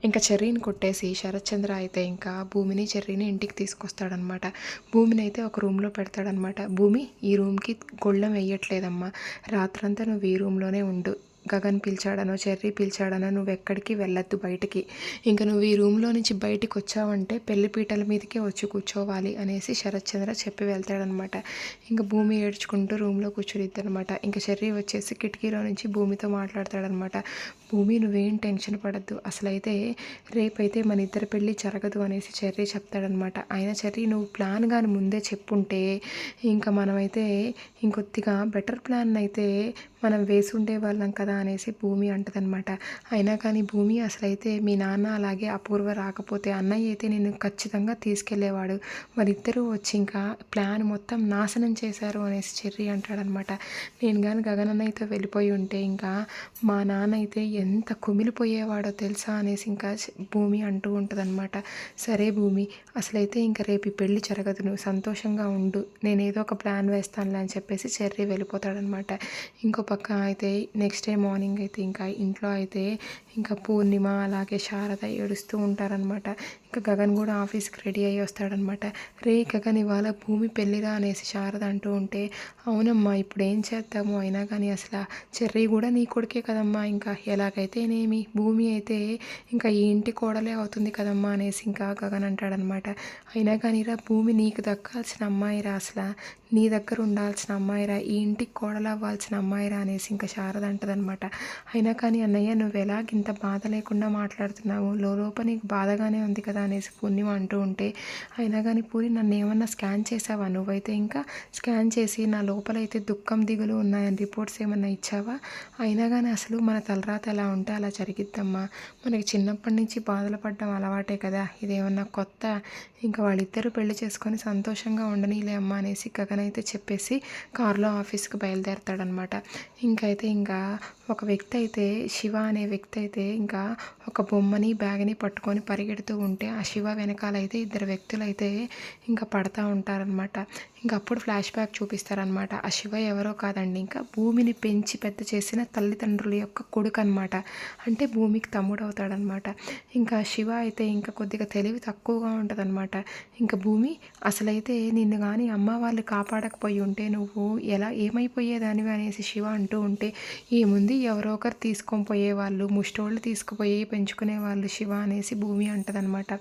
ఇంకా చెర్రీని కొట్టేసి శరత్చంద్ర అయితే ఇంకా భూమిని చెర్రీని ఇంటికి తీసుకొస్తాడనమాట. భూమిని అయితే ఒక రూమ్లో పెడతాడనమాట. భూమి ఈ రూమ్కి గొళ్ళెం వేయట్లేదమ్మా, రాత్రంతా నువ్వు ఈ రూమ్లోనే ఉండు. గగన్ పిలిచాడనో చెర్రీ పిలిచాడనో నువ్వు ఎక్కడికి వెళ్ళొద్దు బయటికి. ఇంకా నువ్వు ఈ రూమ్లో నుంచి బయటికి వచ్చావంటే పెళ్లిపీటల మీదకే వచ్చి కూర్చోవాలి అనేసి శరత్చంద్ర చెప్పి వెళ్తాడనమాట. ఇంకా భూమి ఏడ్చుకుంటూ రూమ్లో కూర్చునిద్దనమాట. ఇంకా చెర్రీ వచ్చేసి కిటికీలో నుంచి భూమితో మాట్లాడతాడనమాట. భూమి నువ్వేం టెన్షన్ పడద్దు, అసలైతే రేపైతే మన ఇద్దరి పెళ్ళి జరగదు అనేసి చెర్రీ చెప్తాడనమాట. అయినా చెర్రీ నువ్వు ప్లాన్ కానీ ముందే చెప్పుంటే ఇంకా మనమైతే ఇంకొద్దిగా బెటర్ ప్లాన్ అయితే మనం వేసి ఉండేవాళ్ళం కదా అనేసి భూమి అంటదనమాట. అయినా కానీ భూమి అసలైతే మీ నాన్న అలాగే అపూర్వ రాకపోతే అన్నయ్య అయితే నేను ఖచ్చితంగా తీసుకెళ్లేవాడు, వాళ్ళిద్దరూ వచ్చి ఇంకా ప్లాన్ మొత్తం నాశనం చేశారు అనేసి చెర్రీ అంటాడనమాట. నేను కానీ గగన్ అన్నయ్యతో వెళ్ళిపోయి ఉంటే ఇంకా మా నాన్న అయితే ఎంత కుమిలిపోయేవాడో తెలుసా అనేసి ఇంకా భూమి అంటూ ఉంటుందన్నమాట. సరే భూమి, అసలైతే ఇంకా రేపు ఈ పెళ్ళి జరగదు, నువ్వు సంతోషంగా ఉండు, నేను ఏదో ఒక ప్లాన్ వేస్తానులే అని చెప్పేసి చెర్రీ వెళ్ళిపోతాడనమాట. ఇంకో పక్క అయితే నెక్స్ట్ డే మార్నింగ్ అయితే ఇంకా ఇంట్లో అయితే ఇంకా పూర్ణిమ అలాగే శారద ఏడుస్తూ ఉంటారనమాట. ఇంకా గగన్ కూడా ఆఫీస్కి రెడీ అయ్యి వస్తాడనమాట. రే గగన్, ఇవాళ భూమి పెళ్ళిరా అనేసి శారద అంటూ ఉంటే, అవునమ్మా ఇప్పుడు ఏం చేద్దాము, అయినా కానీ అసలు చెర్రీ కూడా నీ కొడుకే కదమ్మా, ఇంకా ఎలాగైతేనేమి భూమి అయితే ఇంకా ఈ ఇంటి కోడలే అవుతుంది కదమ్మా అనేసి ఇంకా గగన్ అంటాడనమాట. అయినా కానీ రా భూమి నీకు దక్కాల్సిన అమ్మాయిరా, అసలు నీ దగ్గర ఉండాల్సిన అమ్మాయిరా, ఈ ఇంటికి కోడలు అవ్వాల్సిన అమ్మాయిరా అనేసి ఇంకా శారద అంటదనమాట. అయినా కానీ అన్నయ్య నువ్వు ఎలాగింత బాధ లేకుండా మాట్లాడుతున్నావు, లోపల నీకు బాధగానే ఉంది కదా అనేసి పూర్ణిమ అంటూ ఉంటే, అయినా కానీ పూరి నన్ను ఏమన్నా స్కాన్ చేసావా, నువ్వైతే ఇంకా స్కాన్ చేసి నా లోపలైతే దుఃఖం దిగులు ఉన్నాయని రిపోర్ట్స్ ఏమన్నా ఇచ్చావా, అయినా కానీ అసలు మన తలరాత ఎలా ఉంటే అలా జరిగిద్దమ్మా, మనకి చిన్నప్పటి నుంచి బాధలు పడ్డం అలవాటే కదా, ఇదేమన్నా కొత్త, ఇంకా వాళ్ళిద్దరూ పెళ్లి చేసుకొని సంతోషంగా ఉండనీలే అమ్మ అనేసి గగన్ అయితే చెప్పేసి కారులో ఆఫీస్కి బయలుదేరతాడనమాట. ఇంకైతే ఇంకా ఒక వ్యక్తి అయితే శివ అనే వ్యక్తి అయితే ఇంకా ఒక బొమ్మని బ్యాగ్ని పట్టుకొని పరిగెడుతూ ఉంటే ఆ శివ వెనకాలైతే ఇద్దరు వ్యక్తులు అయితే ఇంకా పడతా ఉంటారనమాట. ఇంకా అప్పుడు ఫ్లాష్ బ్యాక్ చూపిస్తారనమాట. ఆ శివ ఎవరో కాదండి, ఇంకా భూమిని పెంచి పెద్ద చేసిన తల్లిదండ్రుల యొక్క కొడుకు అనమాట. అంటే భూమికి తమ్ముడు అవుతాడనమాట. ఇంకా శివ అయితే ఇంకా కొద్దిగా తెలివి తక్కువగా ఉంటుందన్నమాట. ఇంకా భూమి అసలైతే నిన్ను కానీ అమ్మ వాళ్ళు కాపాడకపోయి ఉంటే నువ్వు ఎలా ఏమైపోయేదానివి అనేసి శివ అంటూ ఉంటే, ఏముంది ఎవరో ఒకరు తీసుకొని పోయేవాళ్ళు, ముష్టోళ్ళు తీసుకుపోయి పెంచుకునే వాళ్ళు శివ అనేసి భూమి అంటదనమాట.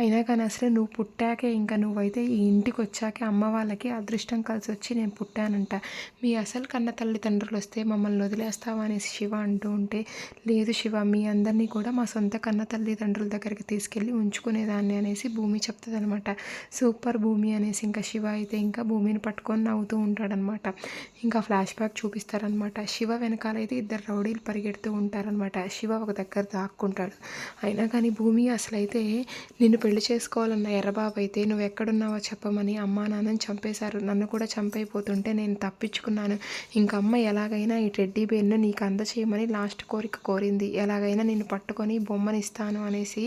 అయినా కానీ అసలు నువ్వు పుట్టాకే ఇంకా నువ్వైతే ఈ ఇంటికి వచ్చాకే అమ్మ వాళ్ళకి అదృష్టం కలిసి వచ్చి నేను పుట్టానంట, మీ అసలు కన్న తల్లిదండ్రులు వస్తే మమ్మల్ని వదిలేస్తావా అనేసి శివ అంటూ ఉంటే, లేదు శివ మీ అందరినీ కూడా మా సొంత కన్న తల్లిదండ్రుల దగ్గరికి తీసుకెళ్ళి ఉంచుకునేదాన్ని అనేసి భూమి చెప్తుంది అనమాట. సూపర్ భూమి అనేసి ఇంకా శివ అయితే ఇంకా భూమిని పట్టుకొని నవ్వుతూ ఉంటాడనమాట. ఇంకా ఫ్లాష్ బ్యాక్ చూపిస్తారనమాట. శివ వెనకాలైతే ఇద్దరు రౌడీలు పరిగెడుతూ ఉంటారనమాట. శివ ఒక దగ్గర దాక్కుంటాడు. అయినా కానీ భూమి అసలైతే నిన్ను పెళ్లి చేసుకోవాలన్న ఎర్రబాబు అయితే నువ్వు ఎక్కడున్నావో చెప్పమని అమ్మా నాన్నని చంపేశారు, నన్ను కూడా చంపైపోతుంటే నేను తప్పించుకున్నాను, ఇంకా అమ్మ ఎలాగైనా ఈ టెడ్డీ బేర్ను నీకు అందచేయమని లాస్ట్ కోరిక కోరింది, ఎలాగైనా నిన్ను పట్టుకొని బొమ్మని ఇస్తాను అనేసి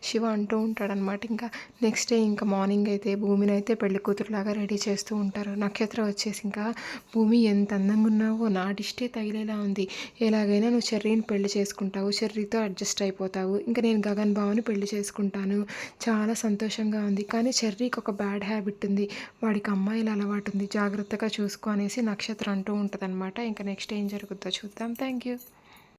శివ అంటూ ఉంటాడనమాట. ఇంకా నెక్స్ట్ డే ఇంకా మార్నింగ్ అయితే భూమిని అయితే పెళ్లి కూతురులాగా రెడీ చేస్తూ ఉంటారు. నక్షత్రం వచ్చేసి ఇంకా భూమి ఎంత అందంగా ఉన్నావో నా డిస్టే తగిలేలా ఉంది, ఎలాగైనా నువ్వు చెర్రీని పెళ్లి చేసుకుంటావు, చెర్రీతో అడ్జస్ట్ అయిపోతావు, ఇంకా నేను గగన్ బావని పెళ్లి చేసుకుంటాను, చాలా సంతోషంగా ఉంది, కానీ చెర్రీకి ఒక బ్యాడ్ హ్యాబిట్ ఉంది, వాడికి అమ్మాయిల అలవాటు ఉంది, జాగ్రత్తగా చూసుకో అనేసి నక్షత్రం అంటూ ఉంటుందన్నమాట. ఇంకా నెక్స్ట్ ఏం జరుగుతుందో చూద్దాం. Thank you.